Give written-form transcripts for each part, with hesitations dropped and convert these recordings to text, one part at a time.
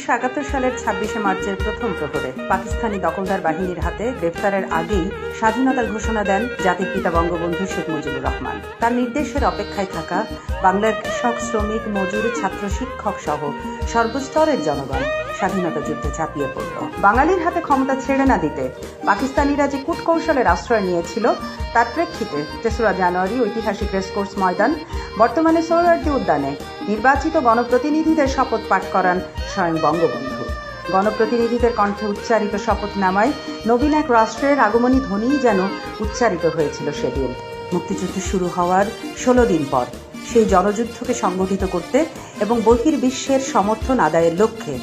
1971 সালের 26শে মার্চের প্রথম প্রহরে পাকিস্তানি দখলদার বাহিনীর হাতে গ্রেফতারের আগেই স্বাধীনতার ঘোষণা দেন জাতির পিতা বঙ্গবন্ধু শেখ মুজিবুর রহমান। তার নির্দেশের অপেক্ষায় থাকা বাংলার কৃষক, শ্রমিক, মজুর, ছাত্র, শিক্ষক সহ সর্বস্তরের জনগণ স্বাধীনতা যুদ্ধে ঝাঁপিয়ে পড়ল। বাঙালির হাতে ক্ষমতা ছেড়ে না দিতে পাকিস্তানিরা যে কূটকৌশলের আশ্রয় নিয়েছিল তার প্রেক্ষিতে 3রা জানুয়ারি ঐতিহাসিক রেসকোর্স ময়দান, বর্তমানে সোহরাওয়ার্দী উদ্যানে নির্বাচিত গণপ্রতিনিধিদের শপথ পাঠ করান স্বয়ং বঙ্গবন্ধু। গণপ্রতিনিধিদের কণ্ঠে উচ্চারিত শপথনামায় নবীন এক রাষ্ট্রের আগমনী ধ্বনিই যেন উচ্চারিত হয়েছিল সেদিন। মুক্তিযুদ্ধ শুরু হওয়ার 16 দিন পর সেই জনযুদ্ধকে সংগঠিত করতে এবং বহির্বিশ্বের সমর্থন আদায়ের লক্ষ্যে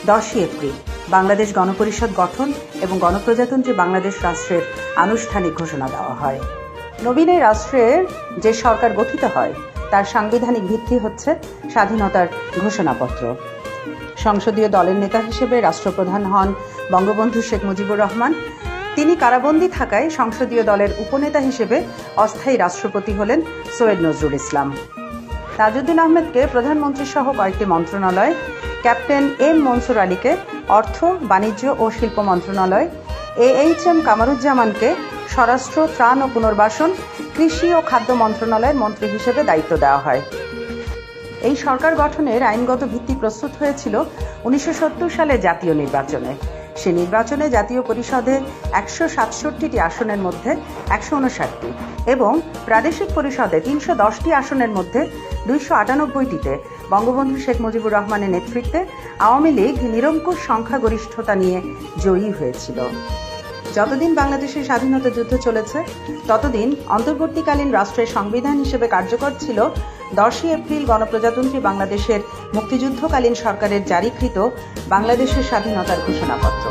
10ই এপ্রিল বাংলাদেশ গণপরিষদ গঠন এবং গণপ্রজাতন্ত্রী বাংলাদেশ রাষ্ট্রের আনুষ্ঠানিক ঘোষণা দেওয়া হয়। নবীন এই রাষ্ট্রের যে সরকার গঠিত হয় তার সাংবিধানিক ভিত্তি হচ্ছে স্বাধীনতার ঘোষণাপত্র। সংসদীয় দলের নেতা হিসেবে রাষ্ট্রপ্রধান হন বঙ্গবন্ধু শেখ মুজিবুর রহমান। তিনি কারাবন্দী থাকায় সংসদীয় দলের উপনেতা হিসেবে অস্থায়ী রাষ্ট্রপতি হলেন সৈয়দ নজরুল ইসলাম। তাজউদ্দিন আহমেদকে প্রধানমন্ত্রী সহ কয়েকটি মন্ত্রণালয়, ক্যাপ্টেন এম মনসুর আলীকে অর্থ, বাণিজ্য ও শিল্প মন্ত্রণালয়, AHM কামারুজ্জামানকে স্বরাষ্ট্র, ত্রাণ ও পুনর্বাসন, কৃষি ও খাদ্য মন্ত্রণালয়ের মন্ত্রী হিসেবে দায়িত্ব দেওয়া হয়। এই সরকার গঠনের আইনগত ভিত্তি প্রস্তুত হয়েছিল 1970 সালে জাতীয় নির্বাচনে। সে নির্বাচনে জাতীয় পরিষদে 167টি আসনের মধ্যে 159টি এবং প্রাদেশিক পরিষদে 310টি আসনের মধ্যে 298টিতে বঙ্গবন্ধু শেখ মুজিবুর রহমানের নেতৃত্বে আওয়ামী লীগ নিরঙ্কুশ সংখ্যাগরিষ্ঠতা নিয়ে জয়ী হয়েছিল। যতদিন বাংলাদেশের স্বাধীনতা যুদ্ধ চলেছে ততদিন অন্তর্বর্তীকালীন রাষ্ট্রের সংবিধান হিসেবে কার্যকর ছিল 10ই এপ্রিল গণপ্রজাতন্ত্রী বাংলাদেশের মুক্তিযুদ্ধকালীন সরকারের জারিকৃত বাংলাদেশের স্বাধীনতার ঘোষণাপত্র।